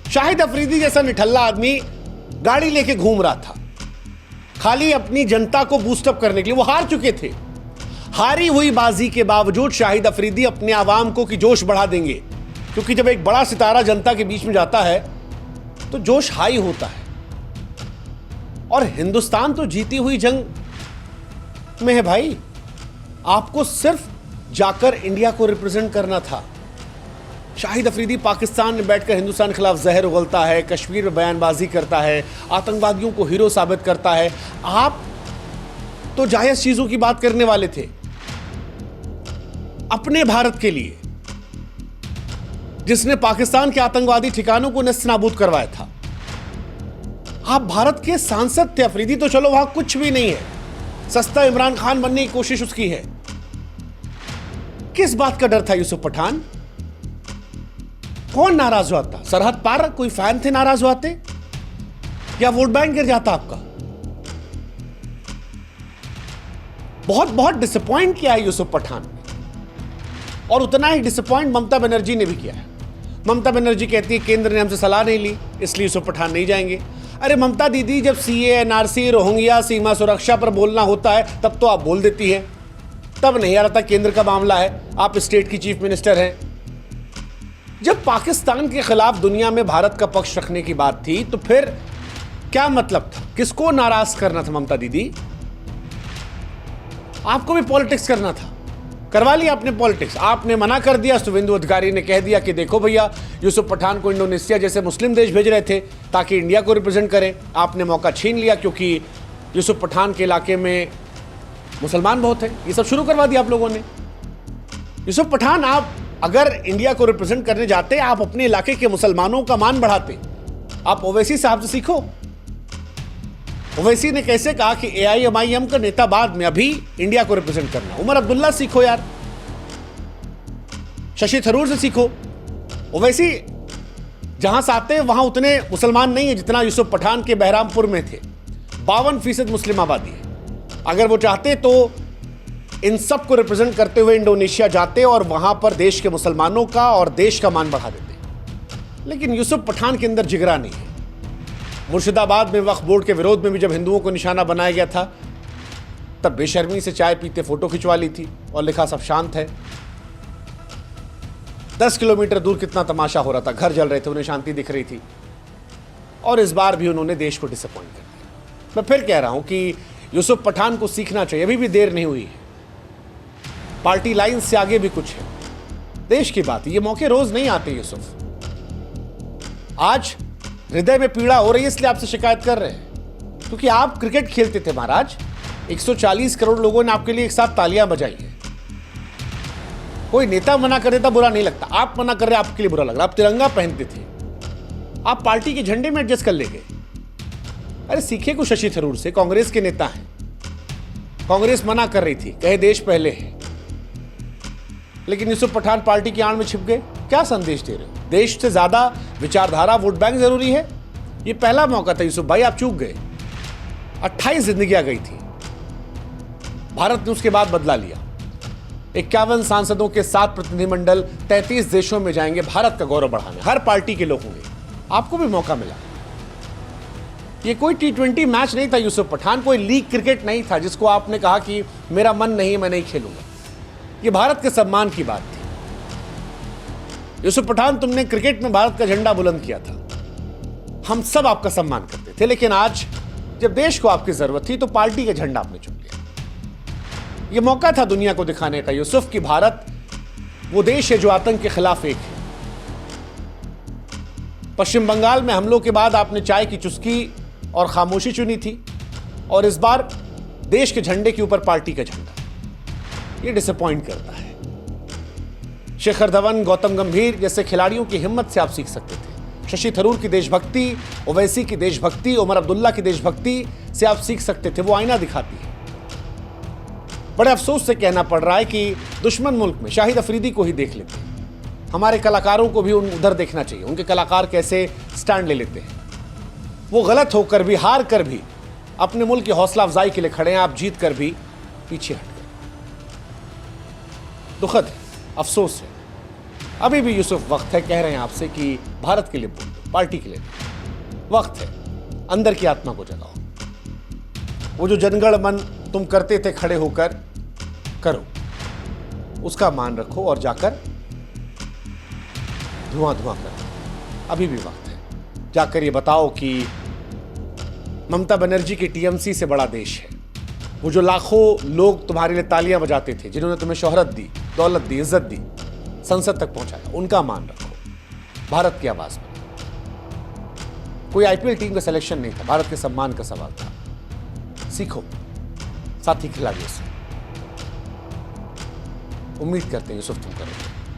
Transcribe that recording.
शाहिद अफरीदी जैसा निठल्ला आदमी गाड़ी लेके घूम रहा था खाली अपनी जनता को बूस्टअप करने के लिए। वो हार चुके थे। हारी हुई बाजी के बावजूद शाहिद अफरीदी अपने आवाम को कि जोश बढ़ा देंगे, क्योंकि जब एक बड़ा सितारा जनता के बीच में जाता है तो जोश हाई होता है। और हिंदुस्तान तो जीती हुई जंग में है भाई। आपको सिर्फ जाकर इंडिया को रिप्रेजेंट करना था। शाहिद अफरीदी पाकिस्तान में बैठकर हिंदुस्तान के खिलाफ जहर उगलता है, कश्मीर में बयानबाजी करता है, आतंकवादियों को हीरो साबित करता है। आप तो जायज चीजों की बात करने वाले थे अपने भारत के लिए, जिसने पाकिस्तान के आतंकवादी ठिकानों को नस्तानाबूद करवाया था। आप भारत के सांसद थे। अफरीदी तो चलो वहां कुछ भी नहीं है, सस्ता इमरान खान बनने की कोशिश उसकी है। किस बात का डर था यूसुफ पठान? कौन नाराज हुआ था? सरहद पार कोई फैन थे नाराज हुआ थे, या वोट बैंक गिर जाता आपका? बहुत बहुत डिसअपॉइंट किया है यूसुफ पठान ने, और उतना ही डिसअपॉइंट ममता बनर्जी ने भी किया है। ममता बनर्जी कहती है केंद्र ने हमसे सलाह नहीं ली इसलिए यूसुफ पठान नहीं जाएंगे। अरे ममता दीदी, जब सीए, एनआरसी, रोहिंग्या, सीमा सुरक्षा पर बोलना होता है तब तो आप बोल देती हैं, तब नहीं आ रहा था केंद्र का मामला है, आप स्टेट की चीफ मिनिस्टर हैं। जब पाकिस्तान के खिलाफ दुनिया में भारत का पक्ष रखने की बात थी तो फिर क्या मतलब था? किसको नाराज करना था ममता दीदी? आपको भी पॉलिटिक्स करना था, करवा लिया आपने पॉलिटिक्स। आपने मना कर दिया, शुभेंदु अधिकारी ने कह दिया कि देखो भैया, यूसुफ पठान को इंडोनेशिया जैसे मुस्लिम देश भेज रहे थे ताकि इंडिया को रिप्रेजेंट करें। आपने मौका छीन लिया क्योंकि यूसुफ पठान के इलाके में मुसलमान बहुत हैं। ये सब शुरू करवा दिया आप लोगों ने। यूसुफ पठान, आप अगर इंडिया को रिप्रेजेंट करने जाते, आप अपने इलाके के मुसलमानों का मान बढ़ाते। आप ओवैसी साहब से सीखो। ओवैसी ने कैसे कहा कि एआईएमआईएम का नेता बाद में, अभी इंडिया को रिप्रेजेंट करना। उमर अब्दुल्ला सीखो यार, शशि थरूर से सीखो। ओवैसी जहां से आते हैं वहां उतने मुसलमान नहीं है जितना यूसुफ पठान के बहरामपुर में थे। 52% मुस्लिम आबादी है। अगर वो चाहते तो इन सब को रिप्रेजेंट करते हुए इंडोनेशिया जाते और वहां पर देश के मुसलमानों का और देश का मान बढ़ा देते। लेकिन यूसुफ पठान के अंदर जिगरा नहीं है। मुर्शिदाबाद में वक्फ बोर्ड के विरोध में भी जब हिंदुओं को निशाना बनाया गया था, तब बेशर्मी से चाय पीते फोटो खिंचवा ली थी और लिखा सब शांत है। 10 किलोमीटर दूर कितना तमाशा हो रहा था, घर जल रहे थे, उन्हें शांति दिख रही थी। और इस बार भी उन्होंने देश को डिसअपॉइंट कर दिया। मैं फिर कह रहा हूं कि यूसुफ पठान को सीखना चाहिए, अभी भी देर नहीं हुई है। पार्टी लाइन से आगे भी कुछ है, देश की बात है। ये मौके रोज नहीं आते यूसुफ। आज हृदय में पीड़ा हो रही है इसलिए आपसे शिकायत कर रहे हैं, क्योंकि आप क्रिकेट खेलते थे महाराज। 140 करोड़ लोगों ने आपके लिए एक साथ तालियां बजाई है। कोई नेता मना कर देता बुरा नहीं लगता, आप मना कर रहे आपके लिए बुरा लग रहा। आप तिरंगा पहनते थे, आप पार्टी के झंडे में एडजस्ट कर ले गए। अरे सीखे कुछ शशि थरूर से, कांग्रेस के नेता हैं। कांग्रेस मना कर रही थी, कहे देश पहले है, लेकिन यूसुफ पठान पार्टी की आड़ में छिप गए। क्या संदेश दे रहे हो? देश से ज्यादा विचारधारा, वोट बैंक जरूरी है। ये पहला मौका था यूसुफ भाई, आप चूक गए। 28 जिंदगियां गई थी, भारत ने उसके बाद बदला लिया। 51 सांसदों के 7 प्रतिनिधिमंडल 33 देशों में जाएंगे भारत का गौरव बढ़ाने। हर पार्टी के लोग होंगे, आपको भी मौका मिला। ये कोई T20 मैच नहीं था यूसुफ पठान, कोई लीग क्रिकेट नहीं था जिसको आपने कहा कि मेरा मन नहीं, मैं नहीं खेलूंगा। ये भारत के सम्मान की बात थी। यूसुफ पठान, तुमने क्रिकेट में भारत का झंडा बुलंद किया था, हम सब आपका सम्मान करते थे। लेकिन आज जब देश को आपकी जरूरत थी तो पार्टी का झंडा आपने चुन लिया। यह मौका था दुनिया को दिखाने का यूसुफ कि भारत वो देश है जो आतंक के खिलाफ एक है। पश्चिम बंगाल में हमलों के बाद आपने चाय की चुस्की और खामोशी चुनी थी, और इस बार देश के झंडे के ऊपर पार्टी का झंडा। ये डिसअपॉइंट करता है। शिखर धवन, गौतम गंभीर जैसे खिलाड़ियों की हिम्मत से आप सीख सकते थे। शशि थरूर की देशभक्ति, ओवैसी की देशभक्ति, उमर अब्दुल्ला की देशभक्ति से आप सीख सकते थे। वो आईना दिखाती है। बड़े अफसोस से कहना पड़ रहा है कि दुश्मन मुल्क में शाहिद अफरीदी को ही देख लेते हैं। हमारे कलाकारों को भी उधर देखना चाहिए, उनके कलाकार कैसे स्टैंड ले लेते हैं। वो गलत होकर भी, हार कर भी अपने मुल्क की हौसला अफजाई के लिए खड़े हैं। आप जीत कर भी पीछे हट गए। दुखद है, अफसोस है। अभी भी यूसुफ वक्त है, कह रहे हैं आपसे कि भारत के लिए बोल दो। पार्टी के लिए नहीं। वक्त है, अंदर की आत्मा को जगाओ। वो जो जनगण मन तुम करते थे खड़े होकर, करो, उसका मान रखो और जाकर धुआं धुआं करो। अभी भी वक्त है, जाकर ये बताओ कि ममता बनर्जी की टीएमसी से बड़ा देश है। वो जो लाखों लोग तुम्हारे लिए तालियां बजाते थे, जिन्होंने तुम्हें शोहरत दी, दौलत दी, इज्जत दी, संसद तक पहुंचाया, उनका मान रखो। भारत की आवाज बनो। कोई आईपीएल टीम का सिलेक्शन नहीं था, भारत के सम्मान का सवाल था। सीखो साथी खिलाड़ियों से। उम्मीद करते हैं यूसुफ तुम करोगे।